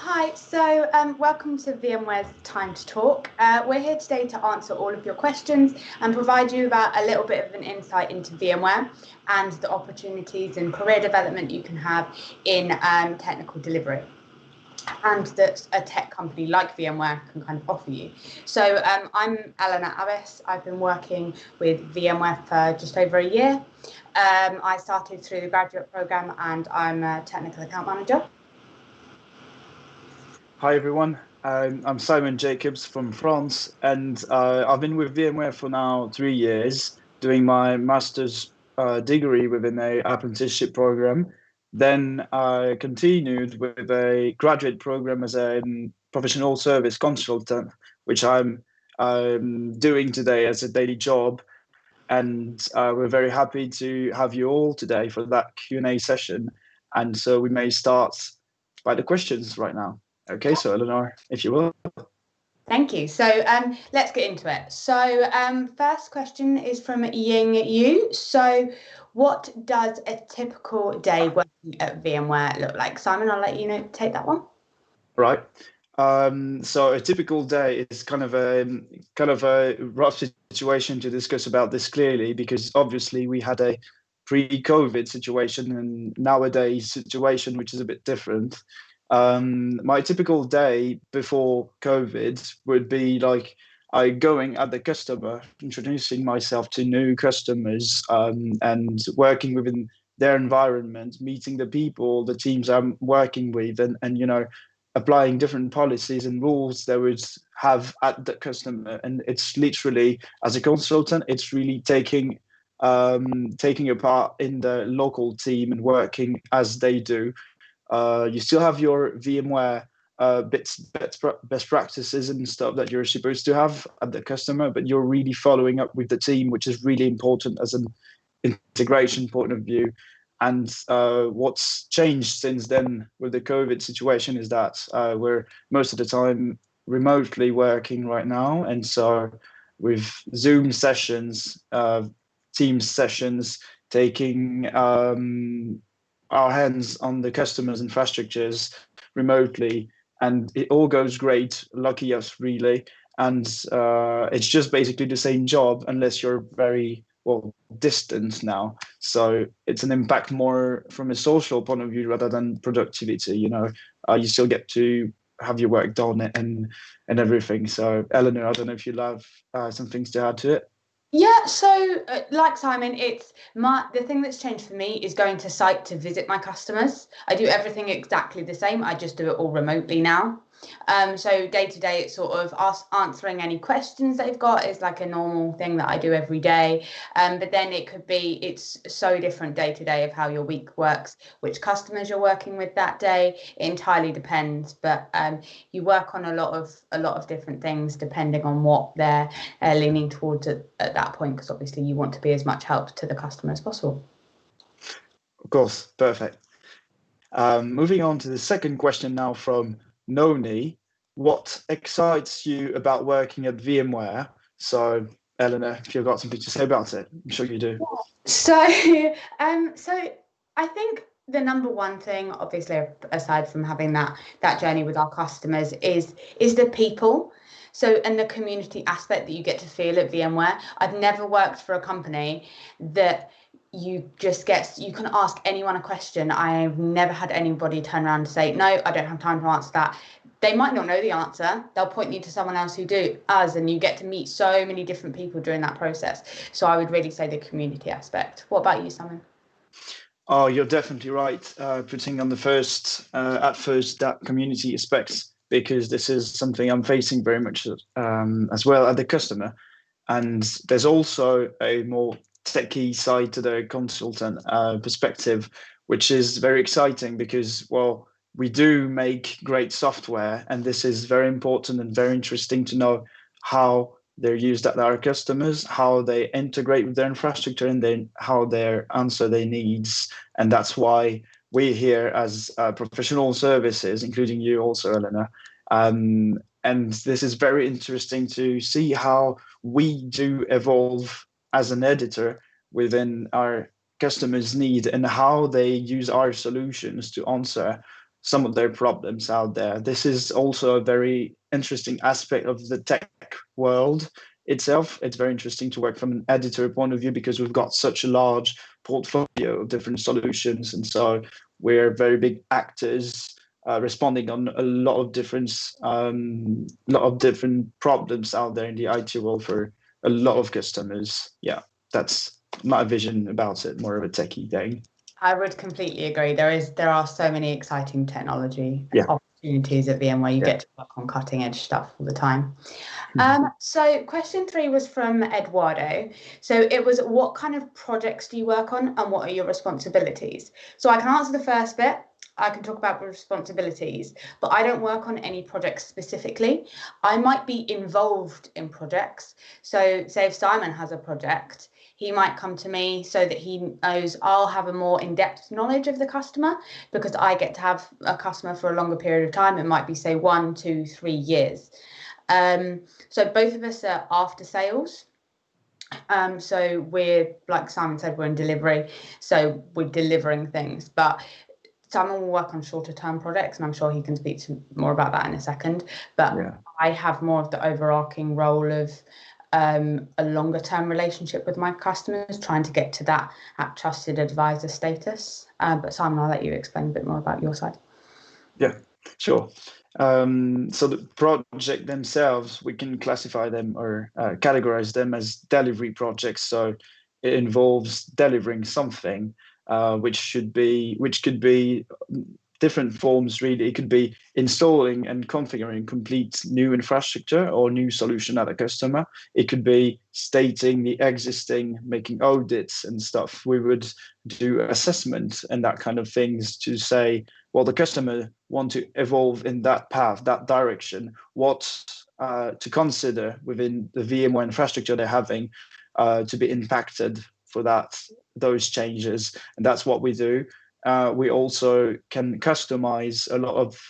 Hi, welcome to VMware's Time to Talk. We're here today to answer all of your questions and provide you about a little bit of an insight into VMware and the opportunities and career development you can have in technical delivery, and that a tech company like VMware can kind of offer you. So I'm Eleanor Abbas. I've been working with VMware for just over a year. I started through the graduate program and I'm a technical account manager. Hi everyone, I'm Simon Jacobs from France, and I've been with VMware for now 3 years, doing my master's degree within a apprenticeship program. Then I continued with a graduate program as a professional service consultant, which I'm doing today as a daily job. And we're very happy to have you all today for that Q&A session. And so we may start by the questions right now. Okay, so Eleanor, if you will. Thank you. So let's get into it. So first question is from Ying Yu. So what does a typical day working at VMware look like? Simon, I'll let you take that one. Right. So a typical day is kind of a rough situation to discuss about this clearly, because obviously we had a pre-COVID situation and nowadays situation which is a bit different. My typical day before COVID would be like I going at the customer, introducing myself to new customers, and working within their environment, meeting the people, the teams I'm working with, and applying different policies and rules they would have at the customer. And it's literally, as a consultant, it's really taking a part in the local team and working as they do. You still have your VMware best practices and stuff that you're supposed to have at the customer, but you're really following up with the team, which is really important as an integration point of view. And what's changed since then with the COVID situation is that we're most of the time remotely working right now. And so with Zoom sessions, Teams sessions, taking our hands on the customers' infrastructures remotely, and it all goes great. Lucky us, really. And it's just basically the same job, unless you're very distant now. So it's an impact more from a social point of view rather than productivity. You still get to have your work done and everything. So Eleanor, I don't know if you have some things to add to it. Yeah, so like Simon, the thing that's changed for me is going to site to visit my customers. I do everything exactly the same. I just do it all remotely now. So day to day, it's sort of answering any questions they've got is like a normal thing that I do every day. But then it's so different day to day of how your week works, which customers you're working with that day. It entirely depends. But you work on a lot of different things depending on what they're leaning towards at that point, because obviously you want to be as much help to the customer as possible. Of course, perfect. Moving on to the second question now from Noni. What excites you about working at VMware? So, Eleanor, if you've got something to say about it, I'm sure you do. So I think the number one thing, obviously, aside from having that journey with our customers, is the people. So, and the community aspect that you get to feel at VMware. I've never worked for a company that you can ask anyone a question. I've never had anybody turn around and say, no, I don't have time to answer that. They might not know the answer. They'll point you to someone else who does, and you get to meet so many different people during that process. So I would really say the community aspect. What about you, Simon? Oh, you're definitely right. Putting on the first, at first, that community aspect, because this is something I'm facing very much as well at the customer. And there's also a more techie side to the consultant perspective, which is very exciting because, we do make great software, and this is very important and very interesting to know how they're used at our customers, how they integrate with their infrastructure, and then how they answer their needs. And that's why we're here as professional services, including you also, Eleanor. And this is very interesting to see how we do evolve as an editor within our customers' need and how they use our solutions to answer. some of their problems out there. This is also a very interesting aspect of the tech world itself. It's very interesting to work from an editor point of view because we've got such a large portfolio of different solutions, and so we're very big actors responding on a lot of different problems out there in the IT world for a lot of customers. Yeah, that's my vision about it. More of a techie thing. I would completely agree. There are so many exciting technology Yeah. opportunities at VMware. You Yeah. get to work on cutting edge stuff all the time. So question 3 was from Eduardo. So it was, what kind of projects do you work on and what are your responsibilities? So I can answer the first bit. I can talk about responsibilities, but I don't work on any projects specifically. I might be involved in projects. So say if Simon has a project, he might come to me so that he knows I'll have a more in-depth knowledge of the customer, because I get to have a customer for a longer period of time. It might be, say, 1, 2, 3 years. So both of us are after sales. So we're, like Simon said, we're in delivery. So we're delivering things, but Simon will work on shorter term projects, and I'm sure he can speak to more about that in a second. But yeah, I have more of the overarching role of a longer term relationship with my customers, trying to get to that trusted advisor status. But Simon, I'll let you explain a bit more about your side. Yeah, sure. So the project themselves, we can classify them or categorize them as delivery projects. So it involves delivering something, which could be different forms, really. It could be installing and configuring complete new infrastructure or new solution at a customer. It could be stating the existing, making audits and stuff. We would do assessment and that kind of things to say, well, the customer want to evolve in that path, that direction, what to consider within the VMware infrastructure they're having to be impacted for those changes. And that's what we do. We also can customize a lot of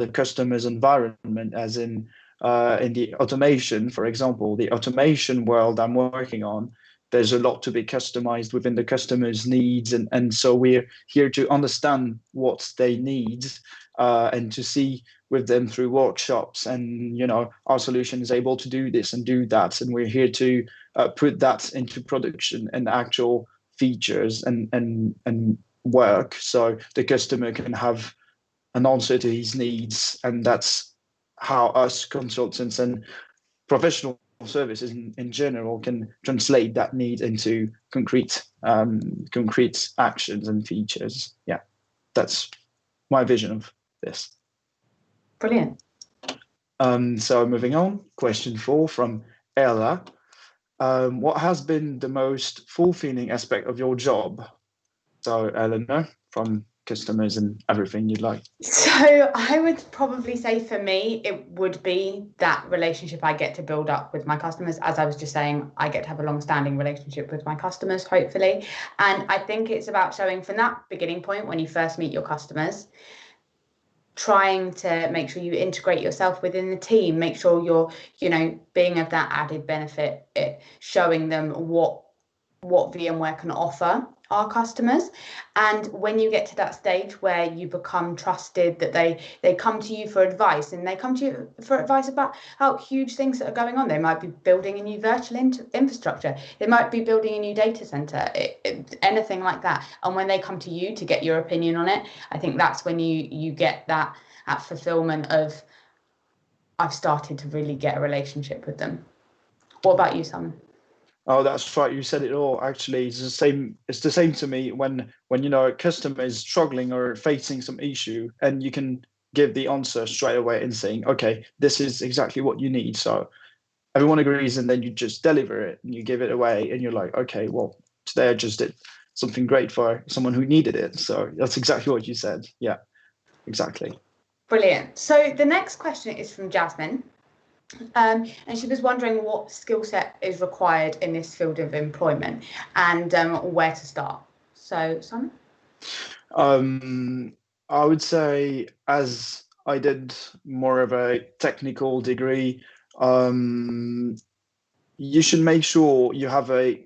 the customer's environment, as in the automation, for example, the automation world I'm working on. There's a lot to be customized within the customer's needs. And so we're here to understand what they need and to see with them through workshops. And, our solution is able to do this and do that. And we're here to put that into production and actual features and work, so the customer can have an answer to his needs. And that's how us consultants and professional services in general can translate that need into concrete actions and features. Yeah, that's my vision of this. Brilliant. So moving on, question 4 from Ella. What has been the most fulfilling aspect of your job? So Eleanor, from customers and everything you'd like. So I would probably say for me, it would be that relationship I get to build up with my customers. As I was just saying, I get to have a long-standing relationship with my customers, hopefully. And I think it's about showing from that beginning point, when you first meet your customers, trying to make sure you integrate yourself within the team, make sure you're, being of that added benefit, showing them what VMware can offer our customers. And when you get to that stage where you become trusted, that they come to you for advice, and they come to you for advice about how huge things that are going on. They might be building a new virtual infrastructure. They might be building a new data center, anything like that. And when they come to you to get your opinion on it, I think that's when you get that fulfillment of, I've started to really get a relationship with them. What about you, Simon? Oh, that's right. You said it all. Actually, it's the same. It's the same to me when a customer is struggling or facing some issue, and you can give the answer straight away and saying, okay, this is exactly what you need. So everyone agrees, and then you just deliver it and you give it away, and you're like, okay, well, today I just did something great for someone who needed it. So that's exactly what you said. Yeah, exactly. Brilliant. So the next question is from Jasmine. And she was wondering what skill set is required in this field of employment and where to start. So, Simon? I would say, as I did more of a technical degree, you should make sure you have a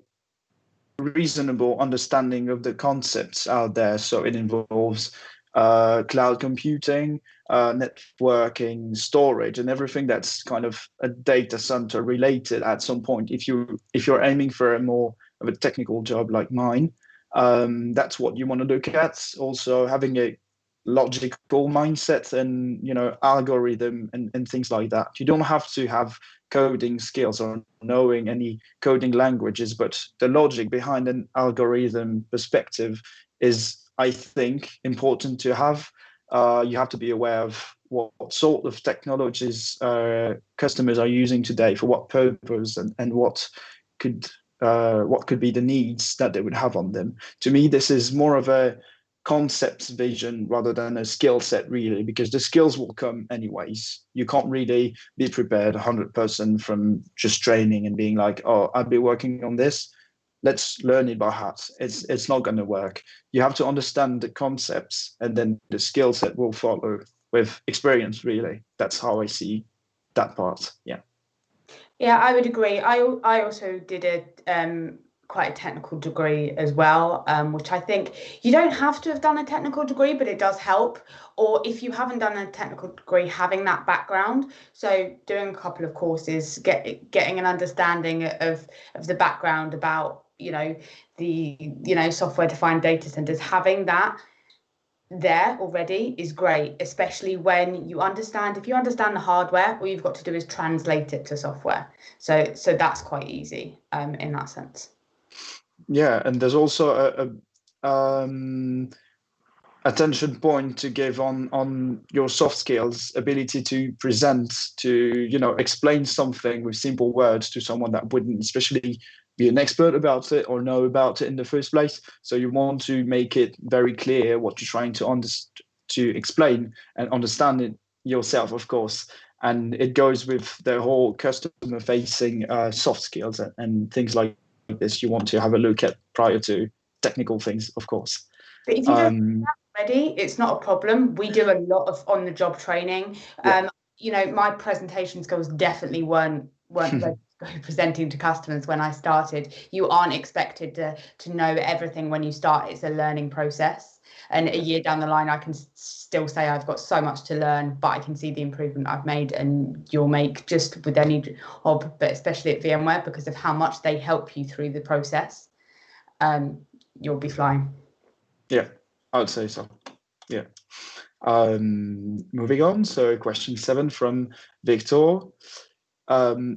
reasonable understanding of the concepts out there. So it involves cloud computing, networking, storage, and everything that's kind of a data center related at some point. If you're aiming for a more of a technical job like mine, that's what you want to look at. Also, having a logical mindset and algorithm and things like that. You don't have to have coding skills or knowing any coding languages, but the logic behind an algorithm perspective is, I think, important to have. You have to be aware of what sort of technologies customers are using today for what purpose, and could what could be the needs that they would have on them. To me, this is more of a concepts vision rather than a skill set, really, because the skills will come anyways. You can't really be prepared 100% from just training and being like, oh, I'll be working on this, let's learn it by heart. It's not going to work. You have to understand the concepts, and then the skill set will follow with experience, really. That's how I see that part. Yeah, I would agree. I also did a quite a technical degree as well, which I think you don't have to have done a technical degree, but it does help. Or if you haven't done a technical degree, having that background. So doing a couple of courses, getting an understanding of the background about, the software defined data centers, having that there already is great, especially when you understand, if you understand the hardware, all you've got to do is translate it to software. So that's quite easy in that sense. Yeah, and there's also a attention point to give on your soft skills, ability to present, to explain something with simple words to someone that wouldn't especially be an expert about it or know about it in the first place. So you want to make it very clear what you're trying to explain, and understand it yourself, of course. And it goes with the whole customer facing soft skills and things like this you want to have a look at prior to technical things, of course. But if you don't already, it's not a problem. We do a lot of on the job training. Yeah. My presentation skills definitely weren't ready to go presenting to customers when I started. You aren't expected to know everything when you start. It's a learning process. And a year down the line, I can still say I've got so much to learn, but I can see the improvement I've made, and you'll make just with any job, but especially at VMware, because of how much they help you through the process. You'll be flying. Yeah, I would say so. Yeah. Moving on. So question 7 from Victor.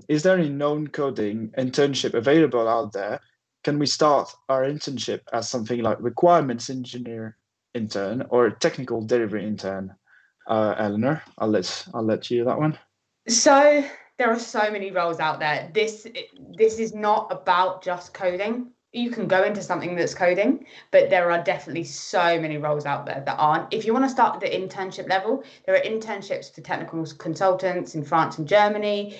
Is there any known coding internship available out there? Can we start our internship as something like requirements engineer intern or technical delivery intern? Eleanor, I'll let you that one. So there are so many roles out there. This is not about just coding. You can go into something that's coding, but there are definitely so many roles out there that aren't. If you want to start at the internship level, there are internships for technical consultants in France and Germany,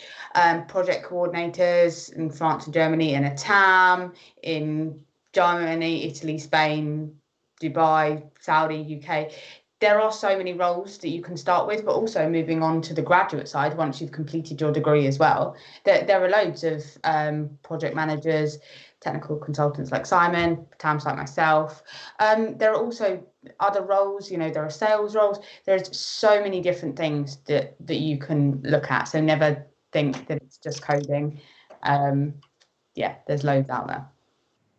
project coordinators in France and Germany, and a TAM in Germany, Italy, Spain, Dubai, Saudi, UK. There are so many roles that you can start with, but also moving on to the graduate side, once you've completed your degree as well, there are loads of project managers, technical consultants like Simon, TAMs like myself. There are also other roles, there are sales roles. There's so many different things that you can look at. So never think that it's just coding. There's loads out there.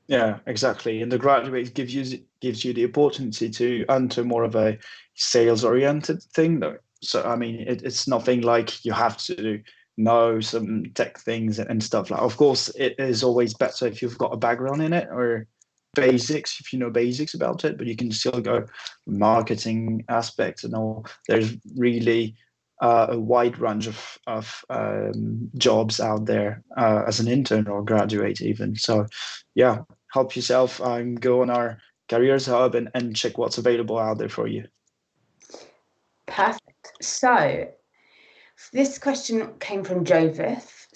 Yeah, exactly. And the graduate gives you the opportunity to enter more of a sales oriented thing, though. So I mean, it's nothing like you have to know some tech things and stuff like. Of course, it is always better if you've got a background in it or basics, if you know basics about it. But you can still go marketing aspects and all. There's really a wide range of jobs out there as an intern or graduate even. So yeah, help yourself and go on our careers hub and check what's available out there for you. Perfect. So this question came from Joseph.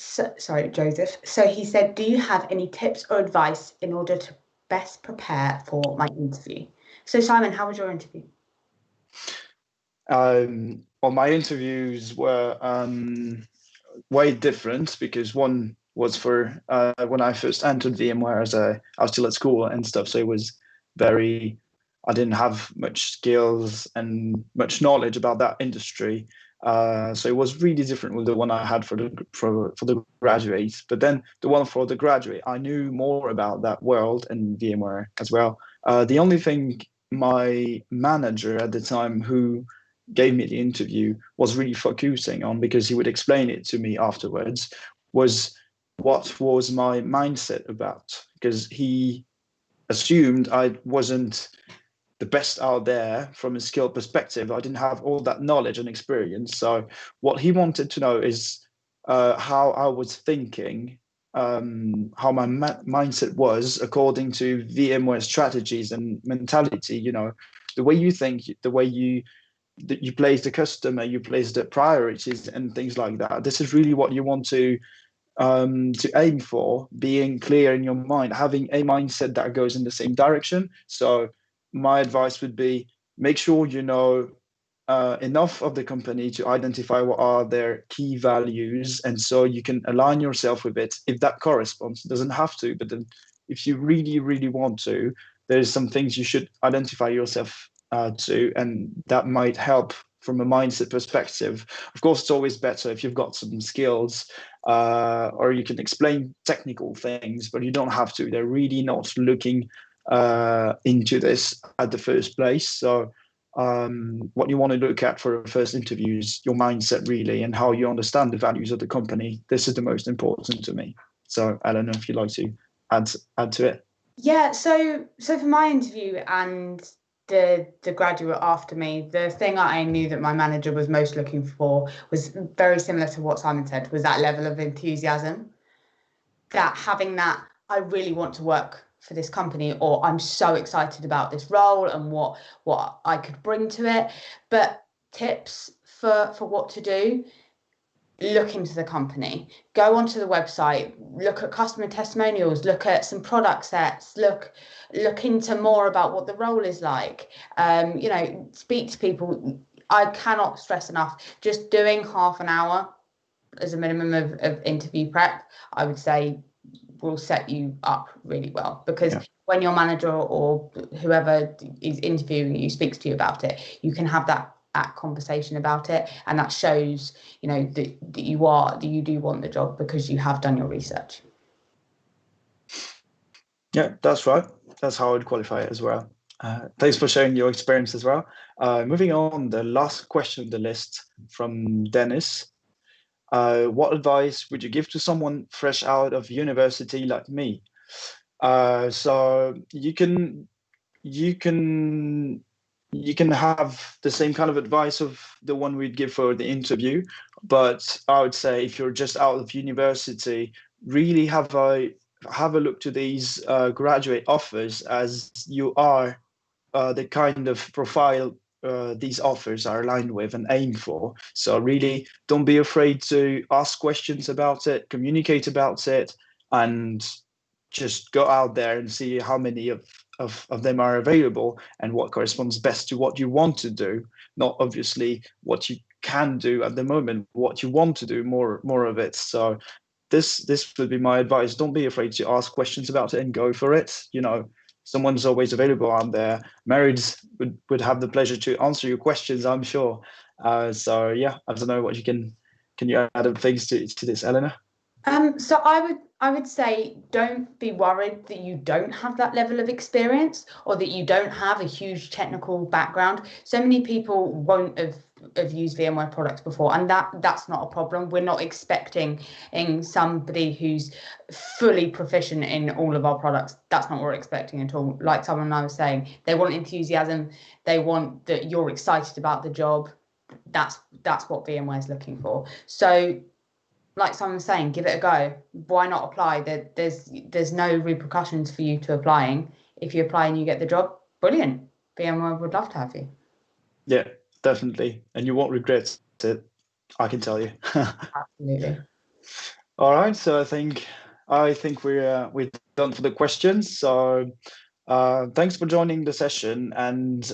Joseph. So he said, do you have any tips or advice in order to best prepare for my interview? So Simon, how was your interview? Well, my interviews were way different because one was for when I first entered VMware I was still at school and stuff, so it was very I didn't have much skills and much knowledge about that industry. So it was really different with the one I had for the graduates. But then the one for the graduate, I knew more about that world and VMware as well. The only thing my manager at the time, who gave me the interview, was really focusing on, because he would explain it to me afterwards, was what was my mindset about, because he assumed I wasn't the best out there from a skill perspective. I didn't have all that knowledge and experience. So what he wanted to know is how I was thinking, how my mindset was according to VMware strategies and mentality. You know, the way you think, the way you place the customer, you place the priorities and things like that. This is really what you want to aim for, being clear in your mind, having a mindset that goes in the same direction. So my advice would be, make sure you know enough of the company to identify what are their key values, and so you can align yourself with it if that corresponds. It doesn't have to, but then if you really, really want to, there's some things you should identify yourself to, and that might help from a mindset perspective. Of course, it's always better if you've got some skills, or you can explain technical things, but you don't have to. They're really not looking into this at the first place. So what you want to look at for a first interview is your mindset, really, and how you understand the values of the company. This is the most important to me. So I don't know if you'd like to add to it. Yeah, so for my interview and the graduate after me, the thing I knew that my manager was most looking for was very similar to what Simon said, was that level of enthusiasm, that having that, I really want to work for this company, or I'm so excited about this role and what I could bring to it. But tips for what to do: look into the company, go onto the website, look at customer testimonials, look at some product sets, look into more about what the role is like. Speak to people. I cannot stress enough, just doing half an hour as a minimum of interview prep, I would say, will set you up really well, because when your manager or whoever is interviewing you speaks to you about it, you can have that conversation about it, and that shows that you do want the job because you have done your research. Yeah, that's right. That's how I would qualify it as well. Thanks for sharing your experience as well. Moving on, the last question on the list from Dennis. What advice would you give to someone fresh out of university like me? So you can have the same kind of advice of the one we'd give for the interview, but I would say if you're just out of university, really have a look to these graduate offers, as you are the kind of profile these offers are aligned with and aim for. So really don't be afraid to ask questions about it, communicate about it, and just go out there and see how many of them are available and what corresponds best to what you want to do. Not obviously what you can do at the moment, what you want to do, more of it. So this would be my advice. Don't be afraid to ask questions about it and go for it. You know, someone's always available out there. Marrieds would have the pleasure to answer your questions, I'm sure. So yeah, I don't know what can you add things to this, Eleanor? So I would say, don't be worried that you don't have that level of experience or that you don't have a huge technical background. So many people won't have used VMware products before, and that's not a problem. We're not expecting somebody who's fully proficient in all of our products. That's not what we're expecting at all. Like someone and I was saying, they want enthusiasm. They want that you're excited about the job. That's what VMware is looking for. So, like someone was saying, give it a go. Why not apply? There's no repercussions for you to applying. If you apply and you get the job, brilliant. VMware would love to have you. Yeah, definitely. And you won't regret it, I can tell you. Absolutely. All right. So I think we're done for the questions. So thanks for joining the session, and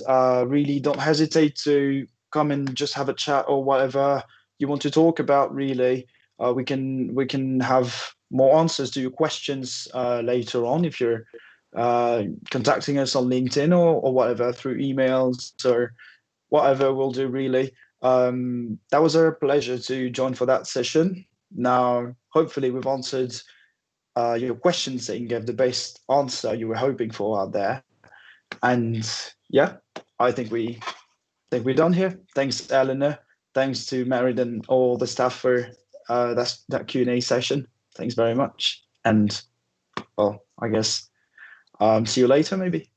really don't hesitate to come and just have a chat or whatever you want to talk about. Really, we can have more answers to your questions later on if you're contacting us on LinkedIn or whatever through emails or whatever we'll do really. That was a pleasure to join for that session. Now, hopefully we've answered your questions and gave the best answer you were hoping for out there. And yeah, I think we're done here. Thanks, Eleanor. Thanks to Merid and all the staff for that Q&A session. Thanks very much. And well, I guess see you later maybe.